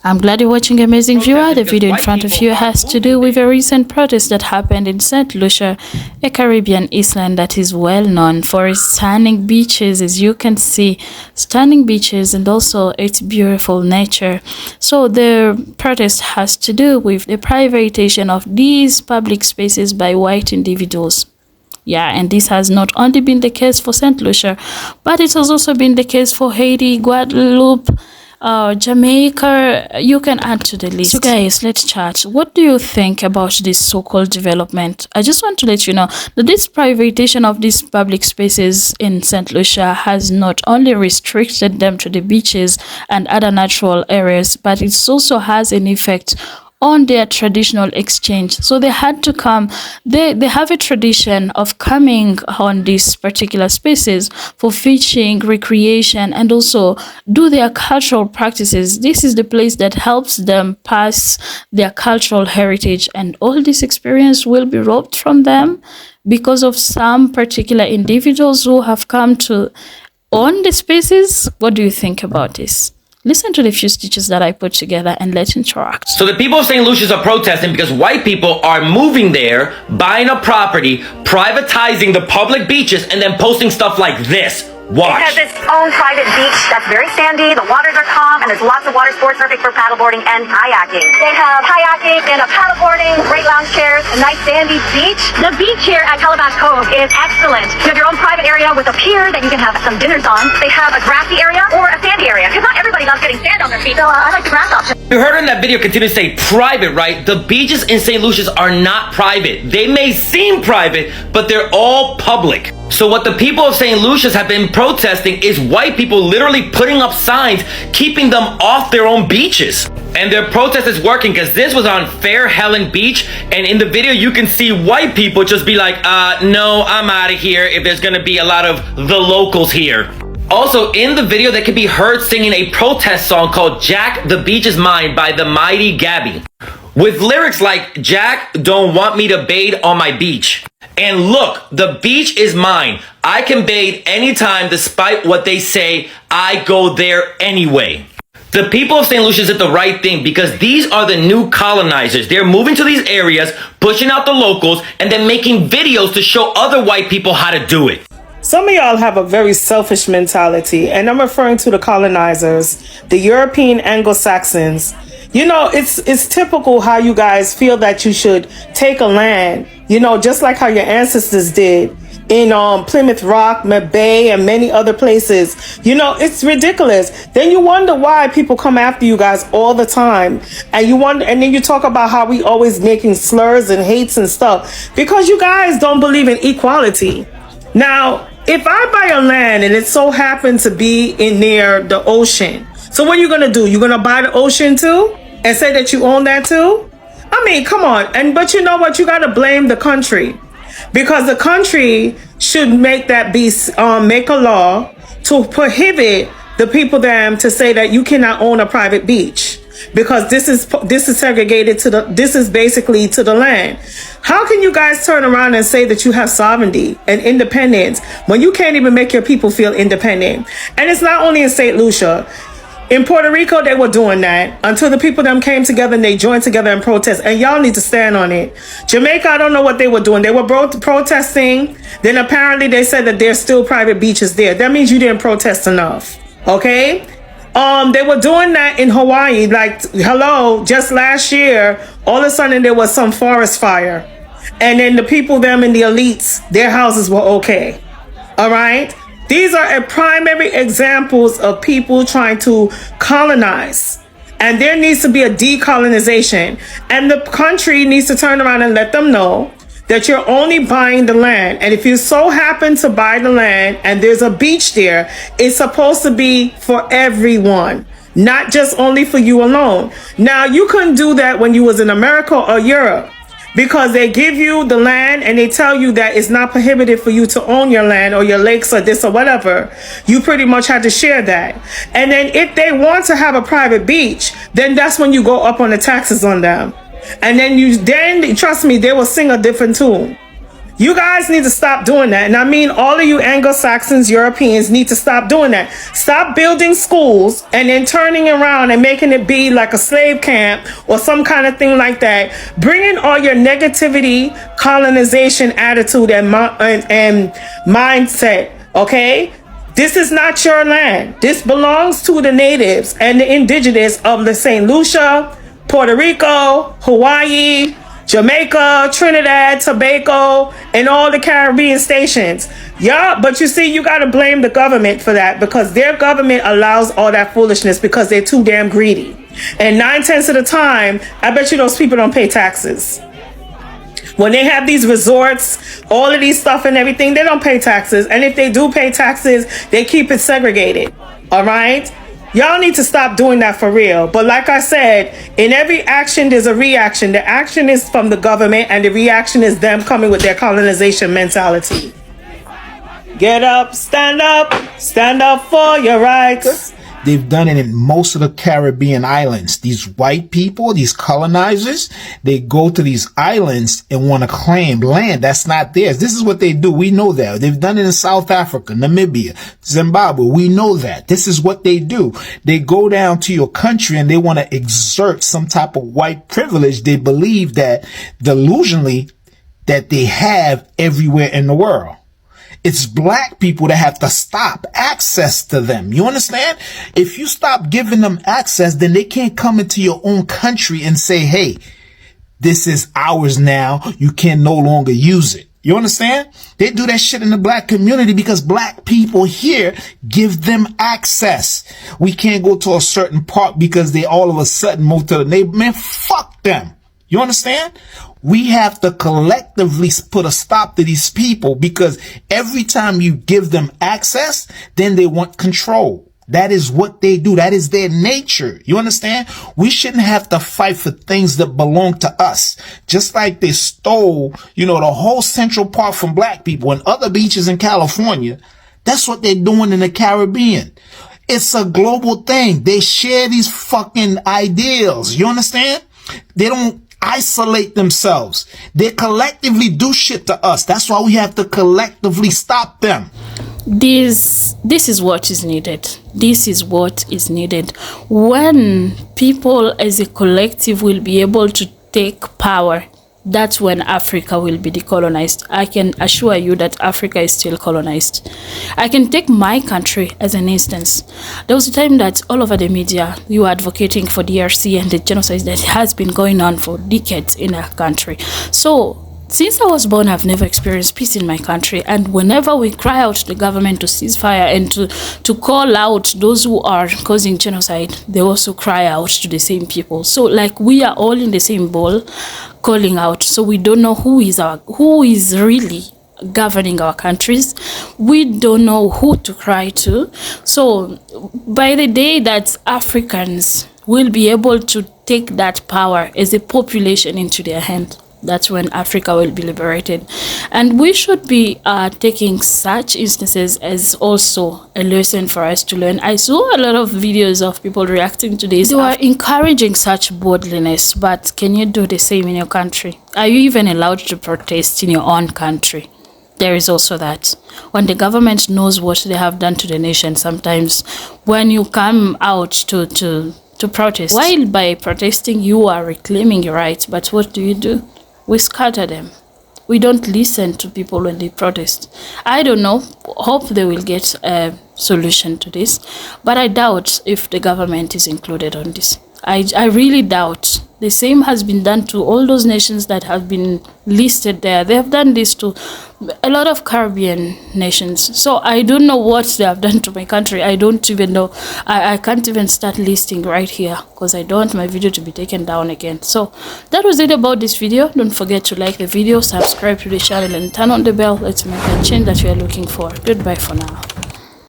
I'm glad you're watching Amazing Viewer. The video in front of you has to do with a recent protest that happened in St. Lucia, a Caribbean island that is well known for its stunning beaches, as you can see, stunning beaches and also its beautiful nature. So the protest has to do with the privatization of these public spaces by white individuals. Yeah, and this has not only been the case for St. Lucia, but it has also been the case for Haiti, Guadeloupe, Jamaica. You can add to the list. So guys, let's chat. What do you think about this so-called development? I just want to let you know that this privatization of these public spaces in St. Lucia has not only restricted them to the beaches and other natural areas, but it also has an effect on their traditional exchange. So they had to come, they have a tradition of coming on these particular spaces for fishing, recreation, and also do their cultural practices. This is the place that helps them pass their cultural heritage, and all this experience will be robbed from them because of some particular individuals who have come to own the spaces. What do you think about this? Listen to the few stitches that I put together and let's interact. So the people of St. Lucia's are protesting because white people are moving there, buying a property, privatizing the public beaches, and then posting stuff like this. Watch. It has its own private beach that's very sandy, the waters are calm, and there's lots of water sports perfect for paddleboarding and kayaking. They have kayaking and a paddleboarding, great lounge chairs, a nice sandy beach. The beach here at Calabash Cove is excellent. You have your own private area with a pier that you can have some dinners on. They have a grassy area or a sandy area, because not everybody loves getting sand on their feet, so I like the grass option. You heard in that video continue to say private, right? The beaches in St. Lucia's are not private. They may seem private, but they're all public. So what the people of St. Lucia's have been protesting is white people literally putting up signs, keeping them off their own beaches. And their protest is working because this was on Fair Helen Beach. And in the video, you can see white people just be like, no, I'm out of here if there's going to be a lot of the locals here. Also, in the video, they can be heard singing a protest song called Jack, the Beach is Mine by the Mighty Gabby, with lyrics like, Jack don't want me to bathe on my beach. And look, the beach is mine. I can bathe anytime despite what they say. I go there anyway. The people of St. Lucia did the right thing because these are the new colonizers. They're moving to these areas, pushing out the locals, and then making videos to show other white people how to do it. Some of y'all have a very selfish mentality, and I'm referring to the colonizers, the European Anglo-Saxons. You know, it's typical how you guys feel that you should take a land, you know, just like how your ancestors did in Plymouth Rock, Bay, and many other places. You know, it's ridiculous. Then you wonder why people come after you guys all the time. And you wonder, and then you talk about how we always making slurs and hates and stuff because you guys don't believe in equality. Now, if I buy a land and it so happens to be in near the ocean, so what are you going to do? You're going to buy the ocean too and say that you own that too? I mean, come on. But you know what? You got to blame the country because the country should make that be, make a law to prohibit the people them to say that you cannot own a private beach because this is segregated to this is basically to the land. How can you guys turn around and say that you have sovereignty and independence when you can't even make your people feel independent? And it's not only in St. Lucia. In Puerto Rico, they were doing that until the people them came together and they joined together in protest. And y'all need to stand on it. Jamaica, I don't know what they were doing. They were protesting. Then apparently they said that there's still private beaches there. That means you didn't protest enough. Okay? They were doing that in Hawaii. Like, hello, just last year, all of a sudden there was some forest fire. And then the people, them and the elites, their houses were okay. All right? These are primary examples of people trying to colonize. And there needs to be a decolonization. And the country needs to turn around and let them know that you're only buying the land. And if you so happen to buy the land and there's a beach there, it's supposed to be for everyone, not just only for you alone. Now, you couldn't do that when you was in America or Europe because they give you the land and they tell you that it's not prohibited for you to own your land or your lakes or this or whatever. You pretty much had to share that. And then if they want to have a private beach, then that's when you go up on the taxes on them. And then trust me, they will sing a different tune. You guys need to stop doing that. And I mean, all of you Anglo-Saxons, Europeans need to stop doing that. Stop building schools and then turning around and making it be like a slave camp or some kind of thing like that. Bring in all your negativity, colonization attitude and mindset, okay? This is not your land. This belongs to the natives and the indigenous of the St. Lucia, Puerto Rico, Hawaii, Jamaica, Trinidad, Tobago, and all the Caribbean stations. Yeah, but you see, you got to blame the government for that because their government allows all that foolishness because they're too damn greedy. And 9/10 of the time, I bet you those people don't pay taxes. When they have these resorts, all of these stuff and everything, they don't pay taxes. And if they do pay taxes, they keep it segregated. All right? Y'all need to stop doing that for real. But like I said, in every action, there's a reaction. The action is from the government and the reaction is them coming with their colonization mentality. Get up, stand up for your rights. They've done it in most of the Caribbean islands. These white people, these colonizers, they go to these islands and want to claim land that's not theirs. This is what they do. We know that. They've done it in South Africa, Namibia, Zimbabwe. We know that. This is what they do. They go down to your country and they want to exert some type of white privilege. They believe that delusionally that they have everywhere in the world. It's black people that have to stop access to them. You understand? If you stop giving them access, then they can't come into your own country and say, hey, this is ours now. You can no longer use it. You understand? They do that shit in the black community because black people here give them access. We can't go to a certain park because they all of a sudden move to the neighborhood. Man, fuck them. You understand? We have to collectively put a stop to these people because every time you give them access, then they want control. That is what they do. That is their nature. You understand? We shouldn't have to fight for things that belong to us. Just like they stole, the whole Central Park from black people and other beaches in California. That's what they're doing in the Caribbean. It's a global thing. They share these fucking ideals. You understand? They don't isolate themselves. They collectively do shit to us. That's why we have to collectively stop them. This is what is needed. This is what is needed. When people as a collective will be able to take power, that's when Africa will be decolonized. I can assure you that Africa is still colonized. I can take my country as an instance. There was a time that all over the media, you were advocating for DRC and the genocide that has been going on for decades in our country. So, since I was born, I've never experienced peace in my country. And whenever we cry out to the government to cease fire and to call out those who are causing genocide, they also cry out to the same people. So like we are all in the same bowl calling out. So we don't know who is really governing our countries. We don't know who to cry to. So by the day that Africans will be able to take that power as a population into their hand, that's when Africa will be liberated. And we should be taking such instances as also a lesson for us to learn. I saw a lot of videos of people reacting to this. They were encouraging such boldness, but can you do the same in your country? Are you even allowed to protest in your own country? There is also that. When the government knows what they have done to the nation, sometimes when you come out to protest, while by protesting you are reclaiming your rights, but what do? We scatter them. We don't listen to people when they protest. I don't know. Hope they will get a solution to this. But I doubt if the government is included on this. I really doubt. The same has been done to all those nations that have been listed there. They have done this to a lot of Caribbean nations. So I don't know what they have done to my country. I don't even know. I can't even start listing right here because I don't want my video to be taken down again. So that was it about this video. Don't forget to like the video, subscribe to the channel and turn on the bell. Let's make that change that we are looking for. Goodbye for now.